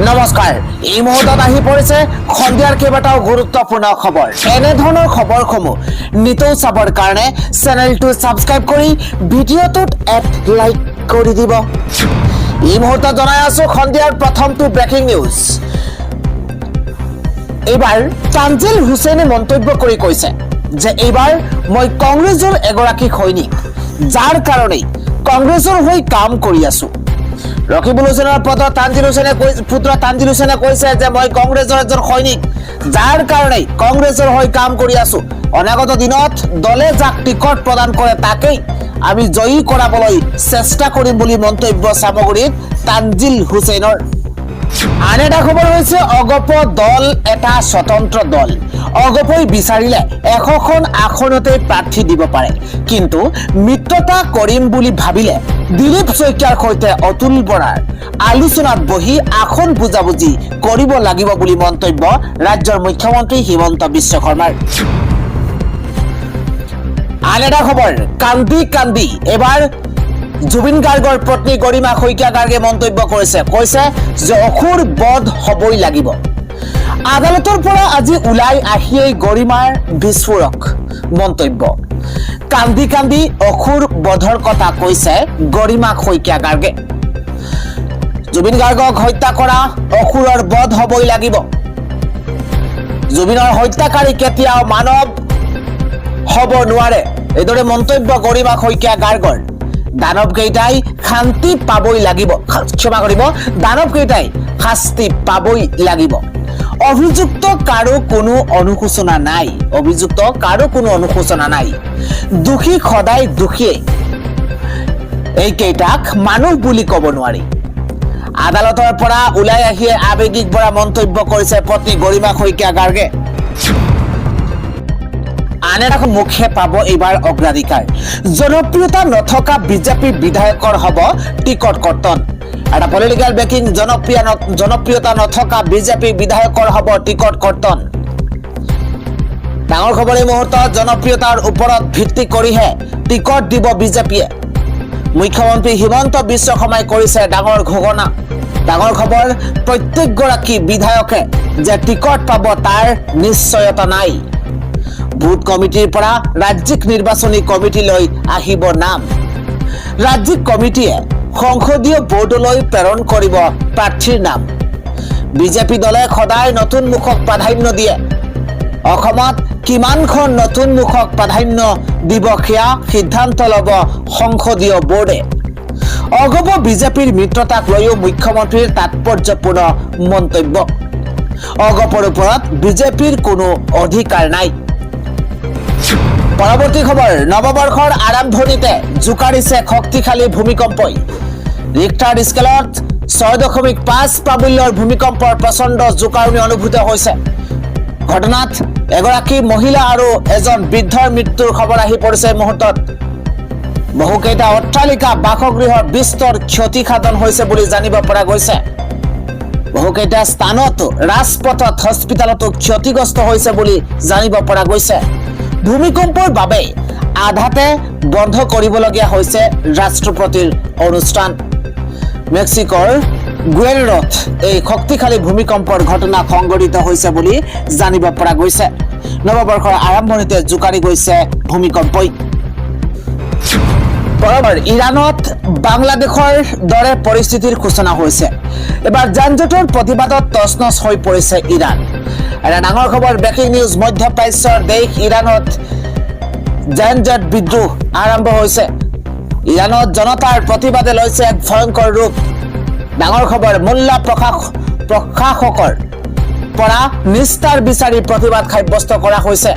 নমস্কাৰ এই মুহূৰ্তত আহি পৰিছে খন্দিয়াৰ কেইবাটাও গুৰুত্বপূৰ্ণ খবৰ এনে ধৰণৰ খবৰসমূহ নিতৌ চাবৰ কাৰণে চেনেলটো সাবস্ক্ৰাইব কৰি ভিডিঅ'টোত এক লাইক কৰি দিব এই মুহূৰ্তত জনাই আছো খন্দিয়াৰ প্ৰথমটো ব্ৰেকিং নিউজ এইবাৰ তানজিল হুছেইনে মন্তব্য কৰি কৈছে যে এইবাৰ মই কংগ্ৰেছৰ এগৰাকী সৈনিক যাৰ কাৰণে কংগ্ৰেছৰ হৈ কাম কৰি আছো ৰকিবুল হুছেইনৰ পুত্ৰ তানজিল হুছেইনে কৈছে যে মই কংগ্ৰেছৰ এজন সৈনিক যাৰ কাৰণে কংগ্ৰেছৰ হৈ কাম কৰি আছো অনাগত দিনত দলে যাক টিকট প্ৰদান কৰে তাকেই আমি জয়ী কৰাবলৈ চেষ্টা কৰিম বুলি মন্তব্য সামগ্ৰীত তানজিল হুছেইনৰ আন এটা খবৰ হৈছে অগপ দল এটা স্বতন্ত্ৰ দল অগপই বিচাৰিলে 100খন আসনতে প্ৰাৰ্থী দিব পাৰে কিন্তু মিত্ৰতা কৰিম বুলি ভাবিলে দিলীপ শইকীয়াৰ সৈতে অতুল বৰাৰ আলোচনাত বহি আসন বুজাবুজি কৰিব লাগিব বুলি মন্তব্য ৰাজ্যৰ মুখ্যমন্ত্ৰী হিমন্ত বিশ্ব শৰ্মাৰ আন এটা খবৰ কান্দি কান্দি এবাৰ জুবিন গাৰ্গৰ পত্নী গৰিমা শইকীয়া গাৰ্গে মন্তব্য কৰিছে যে অসুৰ বধ হবই লাগিব আদালতৰ পৰা আজি উলাই আহিয়েই গৰিমাৰ বিস্ফোৰক মন্তব্য কান্দি কান্দি অসুৰ বধৰ কথা কৈছে গৰিমা শইকীয়া গাৰ্গে জুবিন গাৰ্গক হত্যা কৰা অসুৰৰ বধ হবই লাগিব জুবিনৰ হত্যাকাৰী কেতিয়াও মানৱ হব নোৱাৰে এইদৰে মন্তব্য গৰিমা শইকীয়া গাৰ্গৰ দানৱ কেইটাই শান্তি পাবই লাগিব ক্ষমা কৰিব দানৱ কেইটাই শাস্তি পাবই লাগিব অভিযুক্ত কাৰো কোনো অনুশোচনা নাই দোষী সদায় দোষীয়ে এই কেইটাক মানুহ বুলি ক'ব নোৱাৰি আদালতৰ পৰা উলাই আহিয়ে আবেগিক বৰা মন্তব্য কৰিছে পত্নী গৰিমা শইকীয়া গাৰ্গে আন এটা মুখে পাব এইবাৰ অগ্ৰাধিকাৰ জনপ্ৰিয়তা নথকা বিজেপি বিধায়কৰ হ'ব টিকট কৰ্তন এটা পলিটিকেল ব্ৰেকিং জনপ্ৰিয়তা নথকা বিজেপি বিধায়কৰ হ'ব টিকট কৰ্তন ডাঙৰ খবৰ এই মুহূৰ্তত জনপ্ৰিয়তাৰ ওপৰত ভিত্তি কৰিহে টিকট দিব বিজেপিয়ে মুখ্যমন্ত্ৰী হিমন্ত বিশ্ব শৰ্মাই কৰিছে ডাঙৰ ঘোষণা ডাঙৰ খবৰ প্ৰত্যেকগৰাকী বিধায়কে যে টিকট পাব তাৰ নিশ্চয়তা নাই বুথ কমিটিৰ পৰা ৰাজ্যিক নিৰ্বাচনী কমিটিলৈ আহিব নাম ৰাজ্যিক কমিটিয়ে সংসদীয় বোৰ্ডলৈ প্ৰেৰণ কৰিব প্ৰাৰ্থীৰ নাম বিজেপি দলে সদায় নতুন মুখক প্ৰাধান্য দিয়ে অসমত কিমানখন নতুন মুখক প্ৰাধান্য দিব সেয়া সিদ্ধান্ত ল'ব সংসদীয় বোৰ্ডে অগপ বিজেপিৰ মিত্ৰতাক লৈও মুখ্যমন্ত্ৰীৰ তাৎপৰ্যপূৰ্ণ মন্তব্য অগপৰ ওপৰত বিজেপিৰ কোনো অধিকাৰ নাই পৰৱৰ্তী খবৰ নৱবৰ্ষৰ আৰম্ভণিতে জোকাৰিছে শক্তিশালী ভূমিকম্পই ৰিক্টাৰ স্কেলত 6.5 প্ৰাবল্যৰ ভূমিকম্পৰ প্ৰচণ্ড জোকাৰণি অনুভূত হৈছে ঘটনাত এগৰাকী মহিলা আৰু এজন বৃদ্ধৰ মৃত্যুৰ খবৰ আহি পৰিছে মুহূৰ্তত বহুকেইটা অট্টালিকা বাসগৃহৰ বিস্তৰ ক্ষতিসাধন হৈছে বুলি জানিব পৰা গৈছে বহুকেইটা স্থানত ৰাজপথত হস্পিটেলতো ক্ষতিগ্ৰস্ত হৈছে বুলি জানিব পৰা গৈছে ভূমিকম্পৰ বাবে আধাতে বন্ধ কৰিবলগীয়া হৈছে ৰাষ্ট্ৰপতিৰ অনুষ্ঠান মেক্সিকোৰ গুয়েৰেৰোত এই শক্তিশালী ভূমিকম্পৰ ঘটনা সংঘটিত হৈছে বুলি জানিব পৰা গৈছে নৱবৰ্ষৰ আৰম্ভণিতে জোকাৰি গৈছে ভূমিকম্পই বৰাবৰ ইৰাণত বাংলাদেশৰ দৰে পৰিস্থিতিৰ সূচনা হৈছে এবাৰ যানজঁটৰ প্ৰতিবাদত তছনছ হৈ পৰিছে ইৰাণ এটা ডাঙৰ খবৰ ব্ৰেকিং নিউজ মধ্যপ্ৰাচ্যৰ দেশ ইৰাণত যানজঁট বিদ্ৰোহ আৰম্ভ হৈছে ইৰাণত জনতাৰ প্ৰতিবাদে লৈছে এক ভয়ংকৰ ৰূপ ডাঙৰ খবৰ মোল্লা প্ৰশাসকৰ পৰা নিস্তাৰ বিচাৰি প্ৰতিবাদ সাব্যস্ত কৰা হৈছে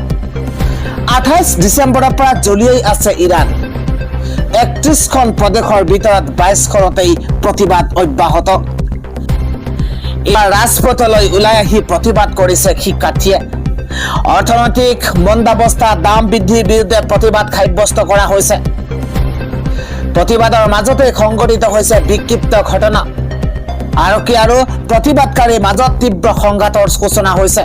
28 ডিচেম্বৰৰ পৰা জ্বলিয়েই আছে ইৰাণ 31খন প্ৰদেশৰ ভিতৰত 22খনতেই প্ৰতিবাদ অব্যাহত এবাৰ ৰাজপথলৈ ওলাই আহি প্ৰতিবাদ কৰিছে শিক্ষাৰ্থীয়ে অৰ্থনৈতিক মন্দাৱস্থা দাম বৃদ্ধিৰ বিৰুদ্ধে প্ৰতিবাদ সাব্যস্ত কৰা হৈছে প্ৰতিবাদৰ মাজতে সংঘটিত হৈছে বিক্ষিপ্ত ঘটনা আৰক্ষী আৰু প্ৰতিবাদকাৰীৰ মাজত তীব্ৰ সংঘাতৰ সূচনা হৈছে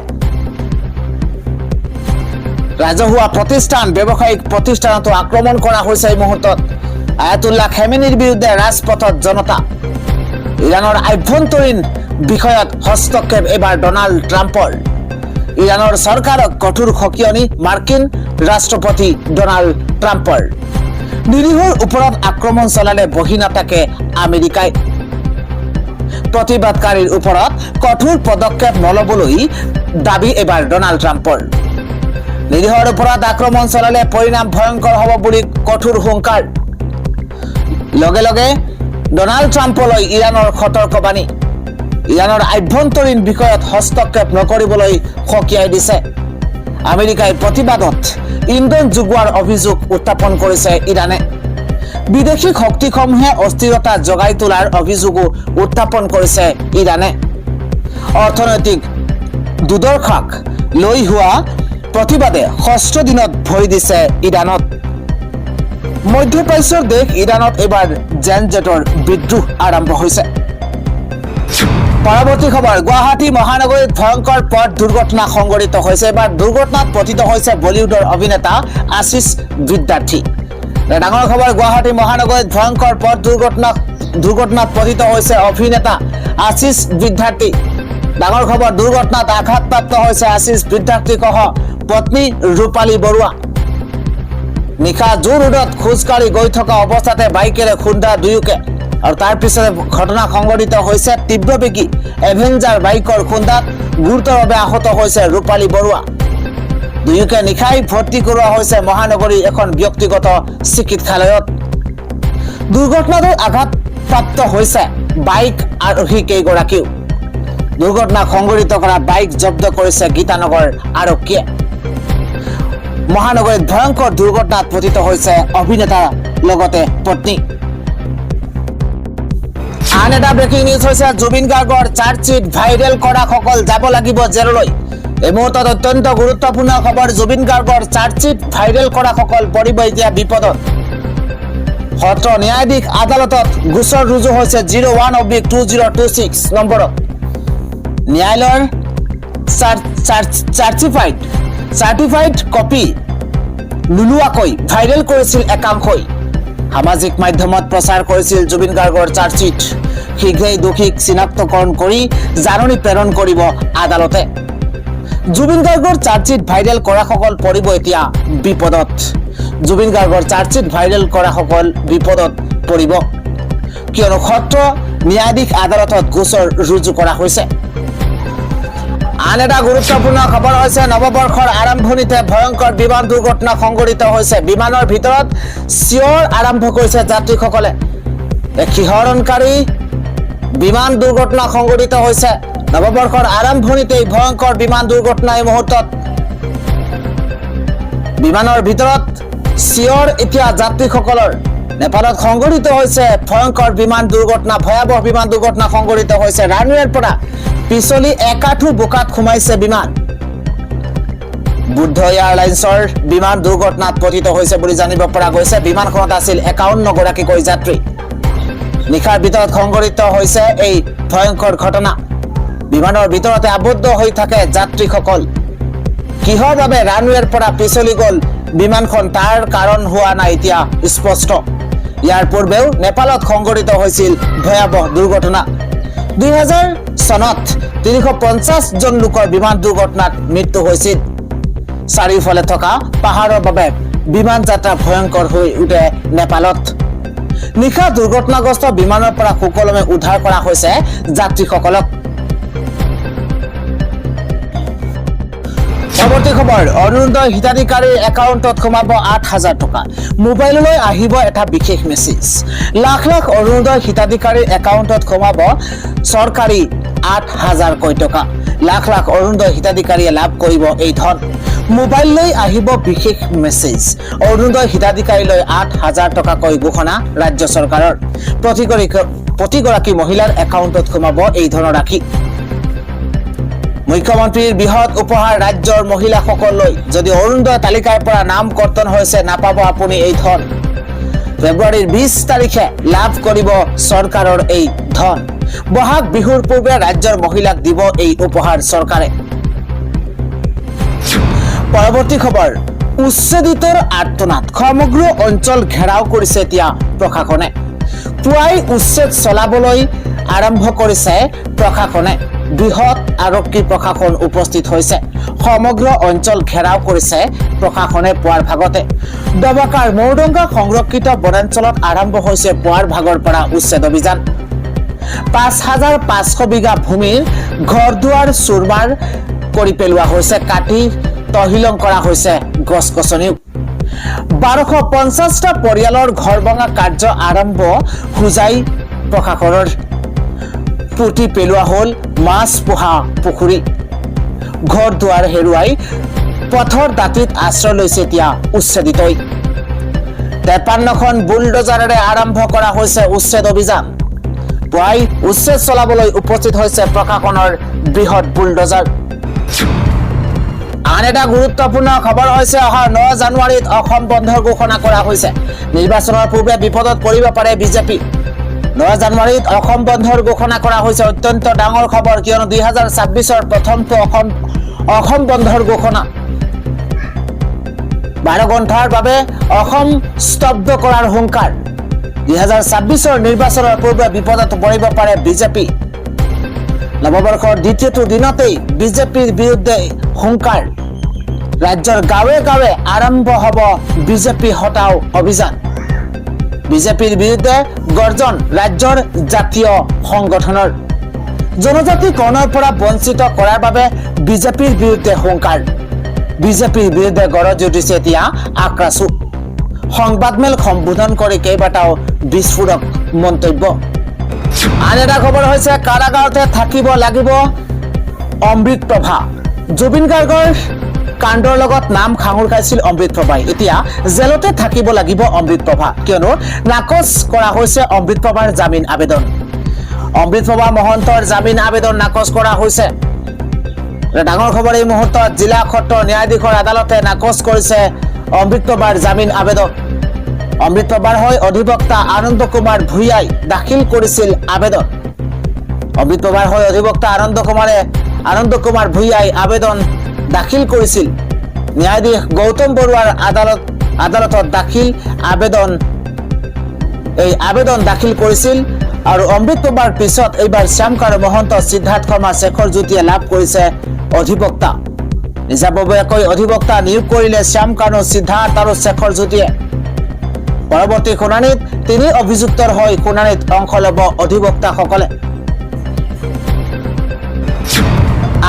ৰাজহুৱা প্ৰতিষ্ঠান ব্যৱসায়িক প্ৰতিষ্ঠানতো আক্ৰমণ কৰা হৈছে এই মুহূৰ্তত আয়াতুল্লাহ খামেনিৰ বিৰুদ্ধে ৰাজপথত জনতা ইৰাণৰ আভ্যন্তৰীণ বিষয়ত হস্তক্ষেপ এবাৰ ডনাল্ড ট্ৰাম্পৰ ইৰাণৰ চৰকাৰক কঠোৰ সকিয়নি মাৰ্কিন ৰাষ্ট্ৰপতি ডনাল্ড ট্ৰাম্পৰ নিৰীহৰ ওপৰত আক্ৰমণ চলালে বহি নাথাকে আমেৰিকাই প্ৰতিবাদকাৰীৰ ওপৰত কঠোৰ পদক্ষেপ নলবলৈ দাবী এবাৰ ডনাল্ড ট্ৰাম্পৰ নিৰীহৰ ওপৰত আক্ৰমণ চলালে পৰিণাম ভয়ংকৰ হ'ব বুলি কঠোৰ হুংকাৰ লগে লগে ডনাল্ড ট্ৰাম্পলৈ ইৰাণৰ সতৰ্কবাণী ইৰাণৰ আভ্যন্তৰীণ বিষয়ত হস্তক্ষেপ নকৰিবলৈ সকীয়াই দিছে আমেৰিকাই প্ৰতিবাদত ইন্ধন যোগোৱাৰ অভিযোগ উত্থাপন কৰিছে ইৰাণে বিদেশী শক্তিসমূহে অস্থিৰতা জগাই তোলাৰ অভিযোগো উত্থাপন কৰিছে ইৰাণে অৰ্থনৈতিক দুৰ্দশাক লৈ হোৱা প্ৰতিবাদে ষষ্ঠ দিনত ভৰি দিছে ইৰাণত মধ্যপ্ৰাচ্যৰ দেশ ইৰাণত এবাৰ জেনজেটৰ বিদ্ৰোহ আৰম্ভ হৈছে পৰৱৰ্তী খবৰ গুৱাহাটী মহানগৰীত ভয়ংকৰ পথ দুৰ্ঘটনা সংঘটিত হৈছে এবাৰ দুৰ্ঘটনাত পতিত হৈছে বলিউডৰ অভিনেতা আশিষ বিদ্যাৰ্থী ডাঙৰ খবৰ গুৱাহাটী মহানগৰীত ভয়ংকৰ পথ দুৰ্ঘটনাত পতিত হৈছে অভিনেতা আশিষ বিদ্যাৰ্থী ডাঙৰ খবৰ দুৰ্ঘটনাত আঘাতপ্ৰাপ্ত হৈছে আশিষ বিদ্যাৰ্থীসহ পত্নী ৰূপালী বৰুৱা নিশা জোৰ ৰোডত খোজকাঢ়ি গৈ থকা অৱস্থাতে বাইকেৰে খুন্দা দুয়োকে আৰু তাৰ পিছতে ঘটনা সংঘটিত হৈছে তীব্ৰবেগী এভেঞ্জাৰ বাইকৰ খুন্দাত গুৰুতৰভাৱে আহত হৈছে ৰূপালী বৰুৱা দুয়োকে নিশাই ভৰ্তি কৰোৱা হৈছে মহানগৰীৰ এখন ব্যক্তিগত চিকিৎসালয়ত দুৰ্ঘটনাটোত আঘাতপ্ৰাপ্ত হৈছে বাইক আৰোহী কেইগৰাকীও দুৰ্ঘটনা সংঘটিত কৰা বাইক জব্দ কৰিছে গীতানগৰ আৰক্ষীয়ে মহানগৰীত ভয়ংকৰ দুৰ্ঘটনাত পতিত হৈছে অভিনেতাৰ লগতে পত্নী আন এটা ব্ৰেকিং নিউজ হৈছে জুবিন গাৰ্গৰ চাৰ্জশ্বিট ভাইৰেল কৰা সকল যাব লাগিব জেললৈ এই মুহূৰ্তত অত্যন্ত গুৰুত্বপূৰ্ণ খবৰ জুবিন গাৰ্গৰ চাৰ্জশ্বিট ভাইৰেল কৰা সকল পৰিব এতিয়া বিপদত সত্ৰ ন্যায়াধীশ আদালতত গোচৰ ৰুজু হৈছে 01/2026 নম্বৰত ন্যায়ালয়ৰ চাৰ্টিফাইড কপি নোলোৱাকৈ ভাইৰেল কৰিছিল একাংশই সামাজিক মাধ্যমত প্ৰচাৰ কৰিছিল জুবিন গাৰ্গৰ চাৰ্জশ্বিট শীঘ্ৰেই দোষীক চিনাক্তকৰণ কৰি জাননী প্ৰেৰণ কৰিব আদালতে জুবিন গাৰ্গৰ চাৰ্জশ্বিট ভাইৰেল কৰা সকল পৰিব এতিয়া বিপদত জুবিন গাৰ্গৰ চাৰ্জশ্বিট ভাইৰেল কৰা সকল বিপদত পৰিব কিয়নো সত্ৰ ন্যায়াধীশ আদালতত গোচৰ ৰুজু কৰা হৈছে আন এটা গুৰুত্বপূৰ্ণ খবৰ হৈছে নৱবৰ্ষৰ আৰম্ভণিতে ভয়ংকৰ বিমান দুৰ্ঘটনা সংঘটিত হৈছে বিমানৰ ভিতৰত চিঞৰ আৰম্ভ কৰিছে যাত্ৰীসকলে এক শিহৰণকাৰী বিমান দুৰ্ঘটনা সংঘটিত হৈছে নৱবৰ্ষৰ আৰম্ভণিতেই ভয়ংকৰ বিমান দুৰ্ঘটনা এই মুহূৰ্তত বিমানৰ ভিতৰত চিঞৰ এতিয়া যাত্ৰীসকলৰ নেপালত সংঘটিত হৈছে ভয়ংকৰ বিমান দুৰ্ঘটনা ভয়াৱহ বিমান দুৰ্ঘটনা সংঘটিত হৈছে ৰানৱেৰ পৰা পিছলি একাঠু বোকাত সোমাইছে বিমান বুদ্ধ এয়াৰলাইন্সৰ বিমান দুৰ্ঘটনাত পতিত হৈছে বুলি জানিব পৰা গৈছে বিমানখনত আছিল 51 গৰাকীকৈ যাত্ৰী নিশাৰ ভিতৰত সংঘটিত হৈছে এই ভয়ংকৰ ঘটনা বিমানৰ ভিতৰতে আবদ্ধ হৈ থাকে যাত্ৰীসকল কিহৰ বাবে ৰানৱেৰ পৰা পিছলি গ'ল বিমানখন তাৰ কাৰণ হোৱা নাই এতিয়া স্পষ্ট ইয়াৰ পূৰ্বেও নেপালত সংঘটিত হৈছিল ভয়াৱহ দুৰ্ঘটনা 2000 চনত 350 জন লোকৰ বিমান দুৰ্ঘটনাত মৃত্যু হৈছিল চাৰিওফালে থকা পাহাৰৰ বাবে বিমান যাত্ৰা ভয়ংকৰ হৈ উঠে নেপালত নিশা দুৰ্ঘটনাগ্ৰস্ত বিমানৰ পৰা সুকলমে উদ্ধাৰ কৰা হৈছে যাত্ৰীসকলক পৰৱৰ্তী খবৰ অৰুণোদয় হিতাধিকাৰীৰ একাউণ্টত সোমাব 8,000 টকা মোবাইললৈ আহিব এটা বিশেষ মেছেজ লাখ লাখ অৰুণোদয় হিতাধিকাৰীৰ একাউণ্টত সোমাব চৰকাৰী 8,000 টকা লাখ লাখ অৰুণোদয় হিতাধিকাৰীয়ে লাভ কৰিব এই ধন মোবাইললৈ আহিব বিশেষ মেছেজ অৰুণোদয় হিতাধিকাৰীলৈ 8,000 টকাকৈ ঘোষণা ৰাজ্য চৰকাৰৰ প্ৰতিগৰাকী মহিলাৰ একাউণ্টত সোমাব এই ধনৰাশি মুখ্যমন্ত্ৰীৰ বৃহৎ উপহাৰ ৰাজ্যৰ মহিলাসকললৈ যদি অৰুণোদয় তালিকাৰ পৰা নাম কৰ্তন হৈছে নাপাব আপুনি এই ধন ফেব্ৰুৱাৰীৰ 20 তাৰিখে লাভ কৰিব চৰকাৰৰ এই ধন বহাগ বিহুৰ পূৰ্বে ৰাজ্যৰ মহিলাক দিব এই উপহাৰ চৰকাৰে পৰৱৰ্তী খবৰ উচ্ছেদিতৰ আৰ্তনাদ সমগ্ৰ অঞ্চল ঘেৰাও কৰিছে এতিয়া প্ৰশাসনে পুৱাই উচ্ছেদ চলাবলৈ আৰম্ভ কৰিছে প্ৰশাসনে। বৃহৎ আৰক্ষী প্ৰশাসন উপস্থিত হৈছে। সমগ্ৰ অঞ্চল ঘেৰাও কৰিছে প্ৰশাসনে পুৱাৰ ভাগতে। দবাকাৰ মৌৰডঙ্গা সংৰক্ষিত বনাঞ্চলত আৰম্ভ হৈছে পুৱাৰ ভাগৰ পৰা উচ্ছেদ অভিযান। ৫,৫০০ বিঘা ভূমিৰ ঘৰ দুৱাৰ চুৰমাৰ কৰি পেলোৱা হৈছে, কাটি তহিলং কৰা হৈছে গছ-গছনিও। ১২৫০টা পৰিয়ালৰ ঘৰ ভঙা কাৰ্য আৰম্ভ হোজাই প্ৰশাসনৰ। পুতি পেলোৱা হ'ল মাছ পোহা পুখুৰী। ঘৰ দুৱাৰ হেৰুৱাই পথৰ দাঁতিত আশ্ৰয় লৈছে এতিয়া উচ্ছেদিতই। ৫৩খন বুলডজাৰেৰে আৰম্ভ কৰা হৈছে উচ্ছেদ অভিযান। পুৱাই উচ্ছেদ চলাবলৈ উপস্থিত হৈছে প্ৰশাসনৰ বৃহৎ বুলডজাৰ। আন এটা গুৰুত্বপূৰ্ণ খবৰ হৈছে অহা ৯ জানুৱাৰীত অসম বন্ধৰ ঘোষণা কৰা হৈছে। নিৰ্বাচনৰ পূৰ্বে বিপদত পৰিব পাৰে বিজেপি। ৯ জানুৱাৰীত অসম বন্ধৰ ঘোষণা কৰা হৈছে। অত্যন্ত ডাঙৰ খবৰ, কিয়নো ২০২৬ৰ প্ৰথমটো অসম বন্ধৰ ঘোষণা। ১২ ঘণ্টাৰ বাবে অসম স্তব্ধ কৰাৰ হুংকাৰ। ২০২৬ৰ নিৰ্বাচনৰ পূৰ্বে বিপদত পৰিব পাৰে বিজেপি। নৱবৰ্ষৰ দ্বিতীয়টো দিনতেই বিজেপিৰ বিৰুদ্ধে হুংকাৰ। ৰাজ্যৰ গাঁৱে গাঁৱে আৰম্ভ হ'ব বিজেপি হটাও অভিযান। বিজেপিৰ বিৰুদ্ধে গৰ্জন ৰাজ্যৰ জাতীয় সংগঠনৰ। জনজাতিকৰণৰ পৰা বঞ্চিত কৰাৰ বাবে বিজেপিৰ বিৰুদ্ধে হুংকাৰ। বিজেপিৰ বিৰুদ্ধে গৰজি উঠিছে এতিয়া আক্ৰাসু। সংবাদমেল সম্বোধন কৰি কেইবাটাও বিস্ফোৰক মন্তব্য। আন এটা খবৰ হৈছে কাৰাগাৰতে থাকিব লাগিব অমৃত প্ৰভা। জুবিন গাৰ্গৰ কাণ্ডৰ লগত নাম খাঙুৰ খাইছিল অমৃত প্ৰভাই। এতিয়া জেলতে থাকিব লাগিব অমৃত প্ৰভা, কিয়নো নাকচ কৰা হৈছে অমৃত প্ৰভাৰ জামিন আবেদন। অমৃত প্ৰভা মহন্তৰ জামিন আবেদন নাকচ কৰা হৈছে। ডাঙৰ খবৰ এই মুহূৰ্তত। জিলা সত্ৰ ন্যায়াধীশৰ আদালতে নাকচ কৰিছে অমৃত প্ৰভাৰ জামিন আবেদন। অমৃত প্ৰভাৰ হৈ অধিবক্তা আনন্দ কুমাৰ ভূঞাই দাখিল কৰিছিল আবেদন। অমৃত প্ৰভাৰ হৈ অধিবক্তা আনন্দ কুমাৰ ভূঞাই আবেদন দাখিল কৰিছিল। ন্যায়াধীশ গৌতম বৰুৱাৰ আদালতত আবেদন দাখিল কৰিছিল। আৰু অমৃত প্ৰভাৰ পিছত এইবাৰ শ্যামকানু মহন্ত, সিদ্ধাৰ্থ শৰ্মা, শেখৰ জ্যোতিয়ে লাভ কৰিছে অধিবক্তা। নিজাববীয়াকৈ অধিবক্তা নিয়োগ কৰিলে শ্যামকানু, সিদ্ধাৰ্থ আৰু শেখৰ জ্যোতিয়ে। পৰৱৰ্তী শুনানিত ৩ অভিযুক্তৰ হৈ শুনানিত অংশ ল'ব অধিবক্তাসকলে।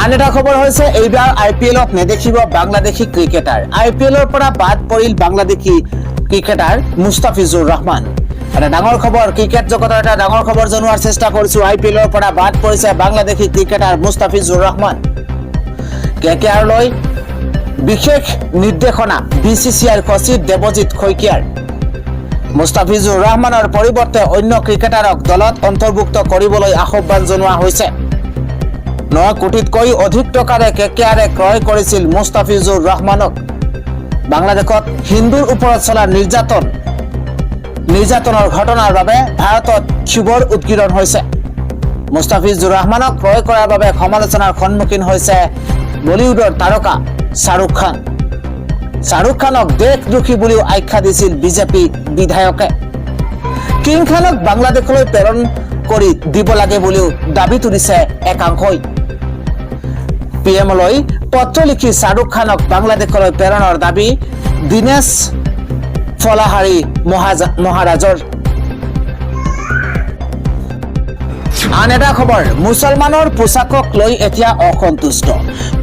আন এটা খবৰ হৈছে এইবাৰ IPLত নেদেখিব বাংলাদেশী ক্ৰিকেটাৰ। IPLৰ পৰা বাদ পৰিল বাংলাদেশী ক্ৰিকেটাৰ মুস্তাফিজুৰ ৰহমান। এটা ডাঙৰ খবৰ, ক্ৰিকেট জগতৰ এটা ডাঙৰ খবৰ জনোৱাৰ চেষ্টা কৰিছো। IPLৰ পৰা বাদ পৰিছে বাংলাদেশী ক্ৰিকেটাৰ মুস্তাফিজুৰ ৰহমান। KKRলৈ বিশেষ নিৰ্দেশনা BCCIৰ সচিব দেৱজিৎ শইকীয়াৰ। মুস্তাফিজুৰ ৰহমানৰ পৰিৱৰ্তে অন্য ক্ৰিকেটাৰক দলত অন্তৰ্ভুক্ত কৰিবলৈ আহ্বান জনোৱা হৈছে। 9 কোটিতকৈ অধিক টকাৰে KKRে ক্ৰয় কৰিছিল মুস্তাফিজুৰ ৰহমানক। বাংলাদেশত হিন্দুৰ ওপৰত চলা নিৰ্যাতনৰ ঘটনাৰ বাবে ভাৰতত ক্ষোভৰ উদ্গীৰণ হৈছে। মুস্তাফিজুৰ ৰহমানক ক্ৰয় কৰাৰ বাবে সমালোচনাৰ সন্মুখীন হৈছে বলিউডৰ তাৰকা শ্বাহৰুখ খান। শ্বাহৰুখ খানক দেশদ্ৰোহী বুলিও আখ্যা দিছিল বিজেপি বিধায়কে। কিং খানক বাংলাদেশলৈ প্ৰেৰণ কৰি দিব লাগে বুলিও দাবী তুলিছে একাংশই। PMলৈ পত্ৰ লিখি শ্বাহৰুখ খানক বাংলাদেশলৈ প্ৰেৰণৰ দাবী দীনেশ ফলাহাৰী মহাৰাজৰ। আন এটা খবৰ, মুছলমানৰ পোছাকক লৈ এতিয়া অসন্তুষ্ট।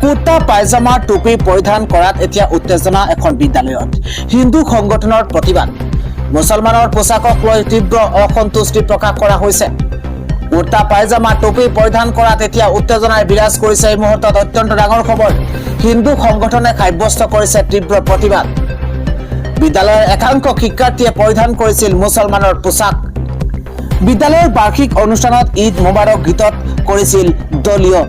কুৰ্তা পায়জামা টুপি পৰিধান কৰাত এতিয়া উত্তেজনা এখন বিদ্যালয়ত। হিন্দু সংগঠনৰ প্ৰতিবাদ। মুছলমানৰ পোছাকক লৈ তীব্ৰ অসন্তুষ্টি প্ৰকাশ কৰা হৈছে। কুৰ্তা পায়জামা টুপি পৰিধান কৰাত এতিয়া উত্তেজনাই বিৰাজ কৰিছে। এই মুহূৰ্তত অত্যন্ত ডাঙৰ খবৰ, হিন্দু সংগঠনে সাব্যস্ত কৰিছে তীব্ৰ প্ৰতিবাদ। বিদ্যালয়ৰ একাংশ শিক্ষাৰ্থীয়ে পৰিধান কৰিছিল মুছলমানৰ পোছাক। বিদ্যালয়ৰ বাৰ্ষিক অনুষ্ঠানত ঈদ মুবাৰক গীতত কৰিছিল দলীয়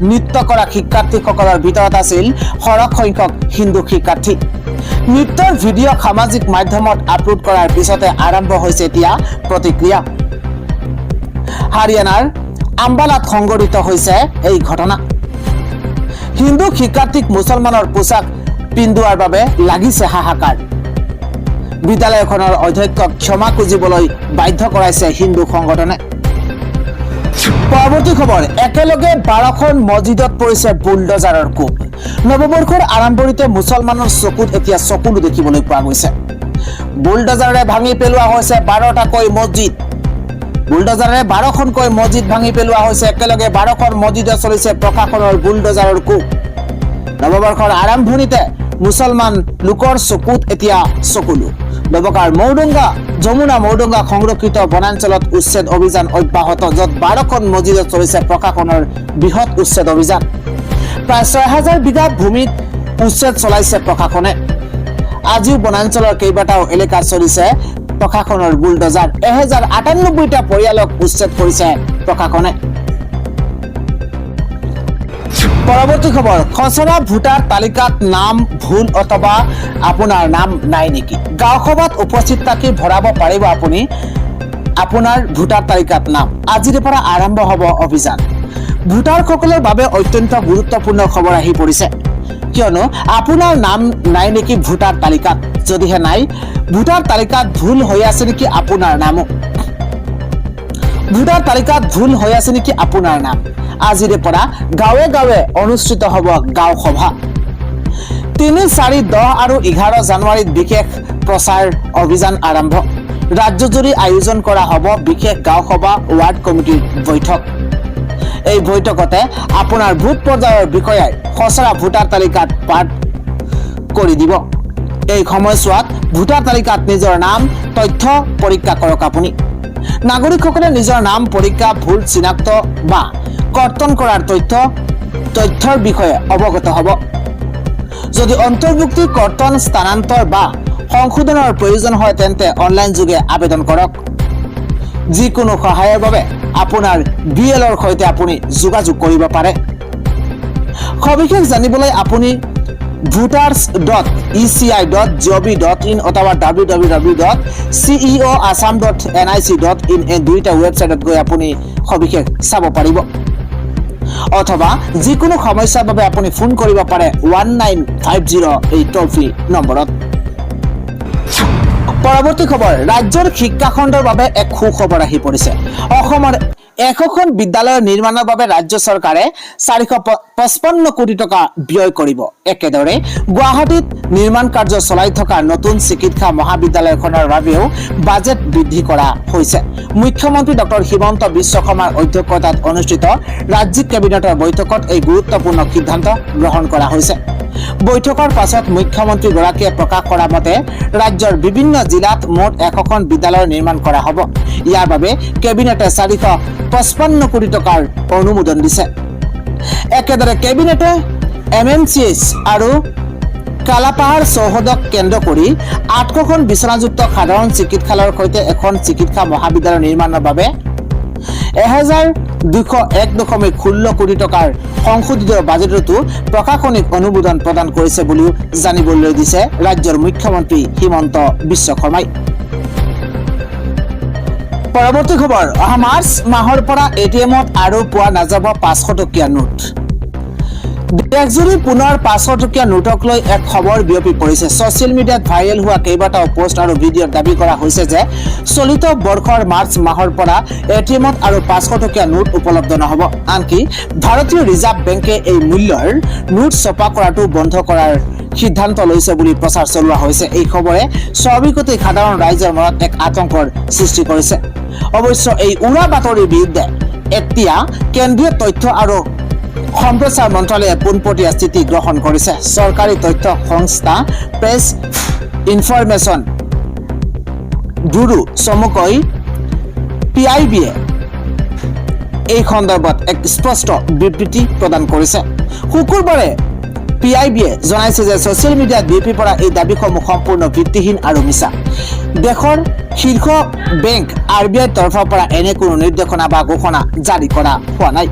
নৃত্য কৰা শিক্ষাৰ্থীসকলৰ ভিতৰত আছিল সৰহ সংখ্যক হিন্দু শিক্ষাৰ্থী। নৃত্যৰ ভিডিঅ' সামাজিক মাধ্যমত আপলোড কৰাৰ পিছতে আৰম্ভ হৈছে এতিয়া প্ৰতিক্ৰিয়া। হাৰিয়ানাৰ আম্বালাত সংঘটিত হৈছে এই ঘটনা। হিন্দু শিক্ষাৰ্থীক মুছলমানৰ পোছাক পিন্ধোৱাৰ বাবে লাগিছে হাহাকাৰ। বিদ্যালয়খনৰ অধ্যক্ষক ক্ষমা খুজিবলৈ বাধ্য কৰাইছে হিন্দু সংগঠনে। পৰৱৰ্তী খবৰ, একেলগে 12খন মছজিদত পৰিছে বুলডজাৰৰ কোব। নৱবৰ্ষৰ আৰম্ভণিতে মুছলমানৰ চকুত এতিয়া চকুলো দেখিবলৈ পোৱা গৈছে। বুলডজাৰে ভাঙি পেলোৱা হৈছে 12টাকৈ মছজিদ। বুলডজাৰে 12খনকৈ মছজিদ ভাঙি পেলোৱা হৈছে। একেলগে 12খন মছজিদত চলিছে প্ৰশাসনৰ বুলডজাৰৰ কোব। নৱবৰ্ষৰ আৰম্ভণিতে মুছলমান লোকৰ চকুত এতিয়া চকুলো। নৱকাৰ মৌডুংগা যমুনা মৌডুংগা সংৰক্ষিত বনাঞ্চলত উচ্ছেদ অভিযান অব্যাহত, য'ত 12খন মছজিদত চলিছে প্ৰশাসনৰ বৃহৎ উচ্ছেদ অভিযান। প্ৰায় 6000 বিঘা ভূমিত উচ্ছেদ চলাইছে প্ৰশাসনে। আজিও বনাঞ্চলৰ কেইবাটাও এলেকাত চলিছে প্ৰশাসনৰ বুলডজাৰ। 1098টা পৰিয়ালক উচ্ছেদ কৰিছে প্ৰশাসনে। পৰৱৰ্তী খবৰ, খচৰা ভোটাৰ তালিকাত নাম ভুল অথবা আপোনাৰ নাম নাই নেকি? গাঁও সভাত উপস্থিত থাকি ভৰাব পাৰিব আপুনি আপোনাৰ ভোটাৰ তালিকাত নাম। আজিৰে পৰা আৰম্ভ হ'ব অভিযান। ভোটাৰসকলৰ বাবে অত্যন্ত গুৰুত্বপূৰ্ণ খবৰ আহি পৰিছে, কিয়নো আপোনাৰ নাম নাই নেকি ভোটাৰ তালিকাত? যদিহে নাই, ভোটাৰ তালিকাত ভুল হৈ আছে নেকি আপোনাৰ নামো? ভোটাৰ তালিকাত ভুল হৈ আছে নেকি আপোনাৰ নাম? আজিৰে পৰা গাঁৱে গাঁৱে অনুষ্ঠিত হ'ব গাঁও সভা। 3, 4, 10 আৰু 11 জানুৱাৰীত বিশেষ প্ৰচাৰ অভিযান আৰম্ভ। ৰাজ্যজুৰি আয়োজন কৰা হ'ব বিশেষ গাঁও সভা, ৱাৰ্ড কমিটিৰ বৈঠক। এই বৈঠকতে আপোনাৰ ভোট পৰ্যায়ৰ বিষয়াই খচৰা ভোটাৰ তালিকাত পাঠ কৰি দিব। এই সময়ছোৱাত ভোটাৰ তালিকাত নিজৰ নাম তথ্য পৰীক্ষা কৰক আপুনি। নাগৰিকসকলে নিজৰ নাম পৰীক্ষা, ভুল চিনাক্ত বা কৰ্তন কৰাৰ তথ্যৰ বিষয়ে অৱগত হ'ব। যদি অন্তৰ্ভুক্তি, কৰ্তন, স্থানান্তৰ বা সংশোধনৰ প্ৰয়োজন হয় তেন্তে অনলাইন যোগে আবেদন কৰক। যিকোনো সহায়ৰ বাবে আপোনাৰ BLOৰ সৈতে আপুনি যোগাযোগ কৰিব পাৰে। সবিশেষ জানিবলৈ আপুনি voters.eci.gov.in অথবা www.ceoassam.nic.in এই দুইটা ৱেবছাইটত গৈ আপুনি সবিশেষ চাব পাৰিব। অথবা যিকোনো সমস্যাৰ বাবে আপুনি ফোন কৰিব পাৰে 1950 এই টোল ফ্ৰী নম্বৰত। পৰৱৰ্তী খবৰ, ৰাজ্যৰ শিক্ষা খণ্ডৰ বাবে এক সুখবৰ আহি পৰিছে। অসমৰ 100খন বিদ্যালয় নিৰ্মাণৰ বাবে ৰাজ্য চৰকাৰে 455 কোটি টকা ব্যয় কৰিব। একেদৰে গুৱাহাটীত নিৰ্মাণ কাৰ্য চলাই থকা নতুন চিকিৎসা মহাবিদ্যালয়খনৰ বাবেও বাজেট বৃদ্ধি কৰা হৈছে। মুখ্যমন্ত্ৰী ডক্টৰ হিমন্ত বিশ্ব শৰ্মাৰ অধ্যক্ষতাত অনুষ্ঠিত ৰাজ্যিক কেবিনেটৰ বৈঠকত এই গুৰুত্বপূৰ্ণ সিদ্ধান্ত গ্ৰহণ কৰা হৈছে। বৈঠকৰ পাছত মুখ্যমন্ত্ৰীগৰাকীয়ে প্ৰকাশ কৰা মতে ৰাজ্যৰ বিভিন্ন জিলাত মুঠ 100খন বিদ্যালয় নিৰ্মাণ কৰা হ'ব। ইয়াৰ বাবে কেবিনেটে 455 কোটি টকাৰ অনুমোদন দিছে। একেদৰে কেবিনেটে MMCH আৰু কালাপাহাৰ চৌহদক কেন্দ্ৰ কৰি 800খন বিচনাযুক্ত সাধাৰণ চিকিৎসালয়ৰ সৈতে এখন চিকিৎসা মহাবিদ্যালয় নিৰ্মাণৰ বাবে 1201.16 কোটি টকাৰ সংশোধিত বাজেটতো প্ৰশাসনিক অনুমোদন প্ৰদান কৰিছে বুলিও জানিবলৈ দিছে ৰাজ্যৰ মুখ্যমন্ত্ৰী হিমন্ত বিশ্ব শৰ্মাই। পৰৱৰ্তী খবৰ, অহা মাৰ্চ মাহৰ পৰা ATMত আৰু পোৱা নাযাব 500 টকীয়া নোট। দেশজুৰি পুনৰ 500 টকীয়া নোটক লৈ এক খবৰ বিয়পি পৰিছে। ছচিয়েল মিডিয়াত ভাইৰেল হোৱা কেইবাটাও পোষ্ট আৰু ভিডিঅ'ত দাবী কৰা হৈছে যে চলিত বৰ্ষৰ মাৰ্চ মাহৰ পৰা ATMত আৰু 500 টকীয়া নোট উপলব্ধ নহ'ব। আনকি ভাৰতীয় ৰিজাৰ্ভ বেংকে এই মূল্যৰ নোট ছপা কৰাটো বন্ধ কৰাৰ সিদ্ধান্ত লৈছে বুলি প্ৰচাৰ চলোৱা হৈছে। এই খবৰে স্বাভাৱিকতেই সাধাৰণ ৰাইজৰ মনত এক আতংকৰ সৃষ্টি কৰিছে। অৱশ্যে এই উৰা বাতৰিৰ বিৰুদ্ধে এতিয়া কেন্দ্ৰীয় তথ্য আৰু সম্প্ৰচাৰ মন্ত্ৰালয়ে পোনপটীয়া স্থিতি গ্ৰহণ কৰিছে। চৰকাৰী তথ্য সংস্থা প্ৰেছ ইনফৰমেশ্যন ব্যুৰো চমুকৈ PIBয়ে এই সন্দৰ্ভত এক স্পষ্ট বিবৃতি প্ৰদান কৰিছে। শুকুৰবাৰে PIBয়ে জনাইছে যে ছচিয়েল মিডিয়াত বিয়পি পৰা এই দাবীসমূহ সম্পূৰ্ণ ভিত্তিহীন আৰু মিছা। দেশৰ শীৰ্ষ বেংক RBIৰ তৰফৰ পৰা এনে কোনো নিৰ্দেশনা বা ঘোষণা জাৰি কৰা হোৱা নাই।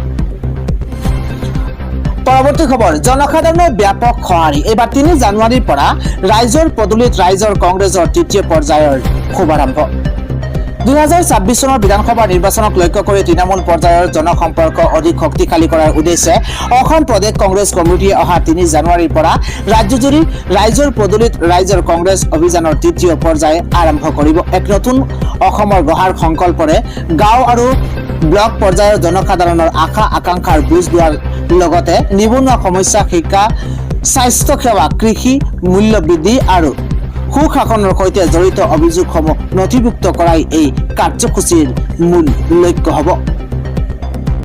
পৰৱৰ্তী খবৰ, জনসাধাৰণৰ ব্যাপক সঁহাৰি। এইবাৰ 3 জানুৱাৰীৰ পৰা ৰাইজৰ পদূলিত ৰাইজৰ কংগ্ৰেছৰ তৃতীয় পৰ্যায়ৰ শুভাৰম্ভ। 2026 চনৰ বিধানসভা নিৰ্বাচনক লক্ষ্য কৰি তৃণমূল পৰ্যায়ৰ জনসম্পৰ্ক অধিক শক্তিশালী কৰাৰ উদ্দেশ্যে অসম প্ৰদেশ কংগ্ৰেছ কমিটিয়ে অহা 3 জানুৱাৰীৰ পৰা ৰাজ্যজুৰি ৰাইজৰ পদূলিত ৰাইজৰ কংগ্ৰেছ অভিযানৰ তৃতীয় পৰ্যায় আৰম্ভ কৰিব। এক নতুন অসমৰ গঢ়াৰ সংকল্পৰে গাঁও আৰু ব্লক পৰ্যায়ৰ জনসাধাৰণৰ আশা আকাংক্ষাৰ বুজ লোৱাৰ লগতে নিবনুৱা সমস্যা, শিক্ষা, স্বাস্থ্য সেৱা, কৃষি, মূল্য বৃদ্ধি আৰু সুশাসনৰ সৈতে জড়িত অভিযোগসমূহ নথিভুক্ত কৰাই এই কাৰ্যসূচীৰ মূল লক্ষ্য হ'ব।